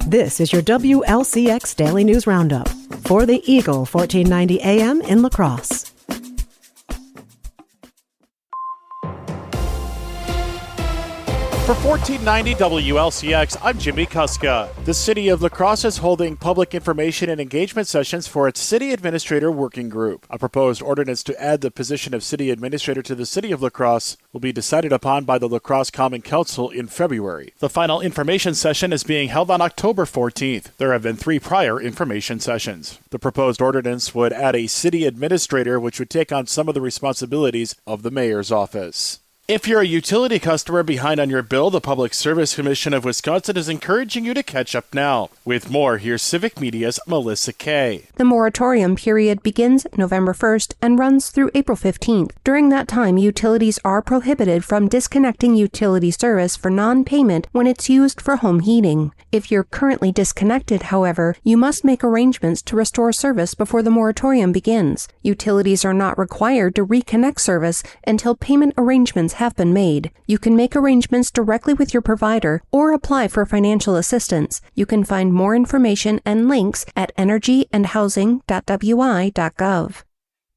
This is your WLCX Daily News Roundup for the Eagle 1490 AM in La Crosse. For 1490 WLCX, I'm Jimmy Kuska. The City of La Crosse is holding public information and engagement sessions for its City Administrator Working Group. A proposed ordinance to add the position of City Administrator to the City of La Crosse will be decided upon by the La Crosse Common Council in February. The final information session is being held on October 14th. There have been 3 prior information sessions. The proposed ordinance would add a City Administrator, which would take on some of the responsibilities of the Mayor's office. If you're a utility customer behind on your bill, the Public Service Commission of Wisconsin is encouraging you to catch up now. With more, here's Civic Media's Melissa Kay. The moratorium period begins November 1st and runs through April 15th. During that time, utilities are prohibited from disconnecting utility service for non-payment when it's used for home heating. If you're currently disconnected, however, you must make arrangements to restore service before the moratorium begins. Utilities are not required to reconnect service until payment arrangements have been made. You can make arrangements directly with your provider or apply for financial assistance. You can find more information and links at energyandhousing.wi.gov.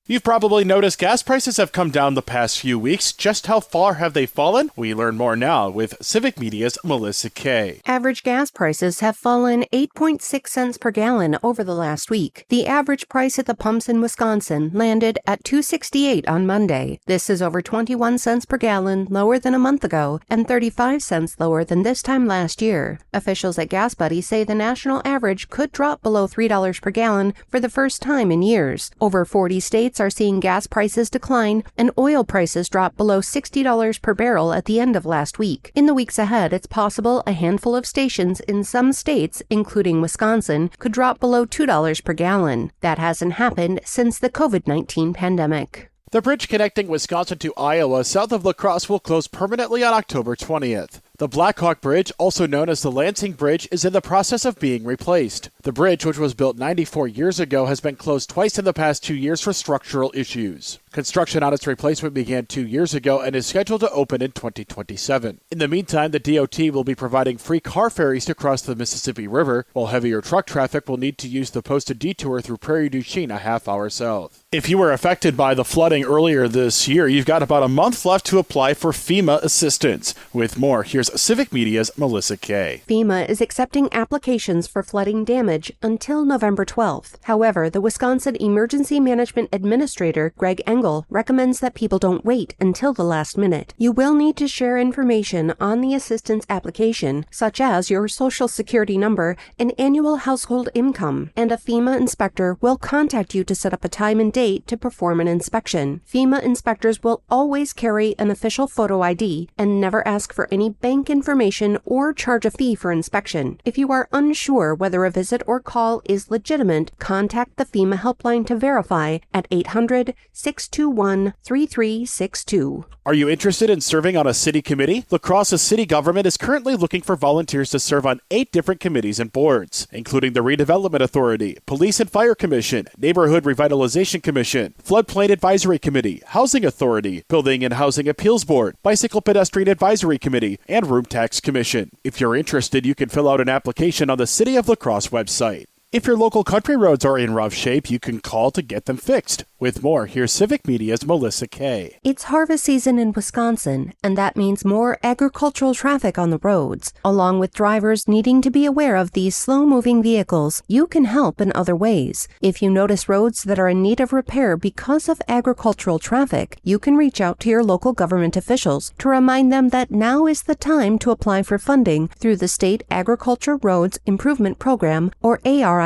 You've probably noticed gas prices have come down the past few weeks. Just how far have they fallen? We learn more now with Civic Media's Melissa Kay. Average gas prices have fallen 8.6 cents per gallon over the last week. The average price at the pumps in Wisconsin landed at $2.68 on Monday. This is over 21 cents per gallon lower than a month ago and 35 cents lower than this time last year. Officials at Gas Buddy say the national average could drop below $3 per gallon for the first time in years. Over 40 states are seeing gas prices decline and oil prices drop below $60 per barrel at the end of last week. In the weeks ahead, it's possible a handful of stations in some states, including Wisconsin, could drop below $2 per gallon. That hasn't happened since the COVID-19 pandemic. The bridge connecting Wisconsin to Iowa south of La Crosse will close permanently on October 20th. The Blackhawk Bridge, also known as the Lansing Bridge, is in the process of being replaced. The bridge, which was built 94 years ago, has been closed twice in the past 2 years for structural issues. Construction on its replacement began 2 years ago and is scheduled to open in 2027. In the meantime, the DOT will be providing free car ferries to cross the Mississippi River, while heavier truck traffic will need to use the posted detour through Prairie du Chien a half hour south. If you were affected by the flooding earlier this year, you've got about a month left to apply for FEMA assistance. With more, here's Civic Media's Melissa Kay. FEMA is accepting applications for flooding damage until November 12th. However, the Wisconsin Emergency Management Administrator, Greg Engel, recommends that people don't wait until the last minute. You will need to share information on the assistance application, such as your Social Security number and annual household income, and a FEMA inspector will contact you to set up a time and date to perform an inspection. FEMA inspectors will always carry an official photo ID and never ask for any bank information or charge a fee for inspection. If you are unsure whether a visit or call is legitimate, contact the FEMA helpline to verify at 800-621-3362. Are you interested in serving on a city committee? La Crosse's city government is currently looking for volunteers to serve on 8 different committees and boards, including the Redevelopment Authority, Police and Fire Commission, Neighborhood Revitalization Commission, Floodplain Advisory Committee, Housing Authority, Building and Housing Appeals Board, Bicycle Pedestrian Advisory Committee, and Room Tax Commission. If you're interested, you can fill out an application on the City of La Crosse website. If your local country roads are in rough shape, you can call to get them fixed. With more, here's Civic Media's Melissa Kay. It's harvest season in Wisconsin, and that means more agricultural traffic on the roads. Along with drivers needing to be aware of these slow-moving vehicles, you can help in other ways. If you notice roads that are in need of repair because of agricultural traffic, you can reach out to your local government officials to remind them that now is the time to apply for funding through the State Agriculture Roads Improvement Program, or ARIP.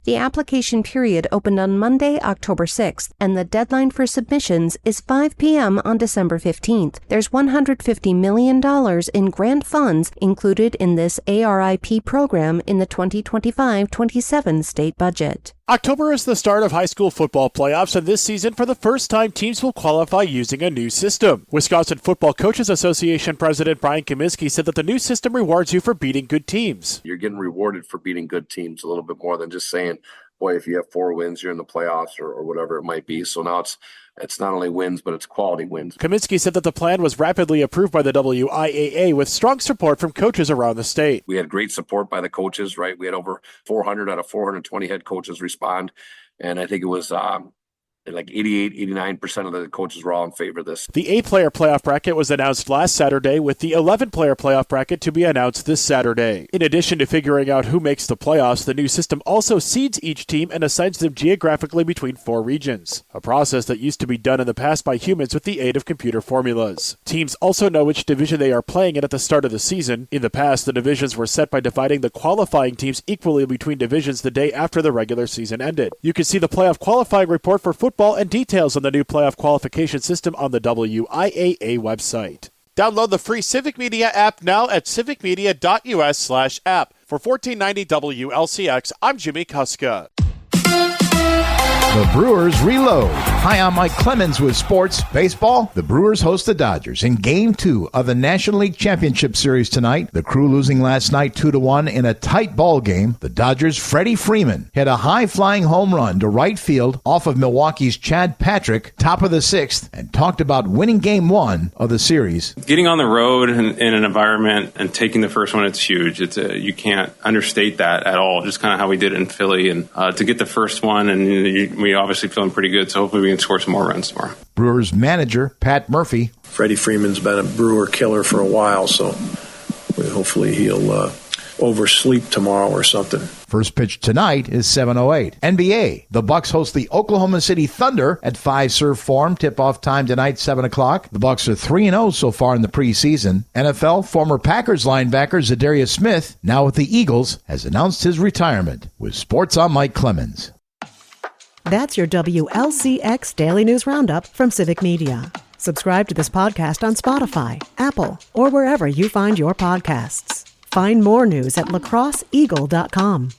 The application period opened on Monday, October 6th, and the deadline for submissions is 5 p.m. on December 15th. There's $150 million in grant funds included in this ARIP program in the 2025-27 state budget. October is the start of high school football playoffs, and this season, for the first time, teams will qualify using a new system. Wisconsin Football Coaches Association President Brian Kaminsky said that the new system rewards you for beating good teams. You're getting rewarded for beating good teams a little bit more than just saying, boy, if you have 4 wins, you're in the playoffs or whatever it might be. So now it's it's not only wins, but it's quality wins. Kaminsky said that the plan was rapidly approved by the WIAA with strong support from coaches around the state. We had great support by the coaches, right? We had over 400 out of 420 head coaches respond. And I think it was like 89% of the coaches were all in favor of this. The 8-player playoff bracket was announced last Saturday, with the 11-player playoff bracket to be announced this Saturday. In addition to figuring out who makes the playoffs, the new system also seeds each team and assigns them geographically between 4 regions, a process that used to be done in the past by humans with the aid of computer formulas. Teams also know which division they are playing in at the start of the season. In the past, the divisions were set by dividing the qualifying teams equally between divisions the day after the regular season ended. You can see the playoff qualifying report for football and details on the new playoff qualification system on the WIAA website. Download the free Civic Media app now at civicmedia.us/app. For 1490 WLCX, I'm Jimmy Kuska. The Brewers reload. Hi, I'm Mike Clemens with Sports Baseball. The Brewers host the Dodgers in Game 2 of the National League Championship Series tonight. The Crew losing last night 2-1 in a tight ball game. The Dodgers' Freddie Freeman hit a high-flying home run to right field off of Milwaukee's Chad Patrick, top of the 6th, and talked about winning Game 1 of the series. Getting on the road in an environment and taking the first one, it's huge. You can't understate that at all, just kind of how we did it in Philly. And to get the first one, and we obviously feeling pretty good, so hopefully we can score some more runs tomorrow. Brewers manager Pat Murphy. Freddie Freeman's been a Brewer killer for a while, so hopefully he'll oversleep tomorrow or something. First pitch tonight is 7:08. NBA. The Bucks host the Oklahoma City Thunder at 5 Serve Forum. Tip-off time tonight, 7 o'clock. The Bucks are 3-0 so far in the preseason. NFL former Packers linebacker Zadarius Smith, now with the Eagles, has announced his retirement. With Sports, I'm Mike Clemens. That's your WLCX Daily News Roundup from Civic Media. Subscribe to this podcast on Spotify, Apple, or wherever you find your podcasts. Find more news at lacrosseeagle.com.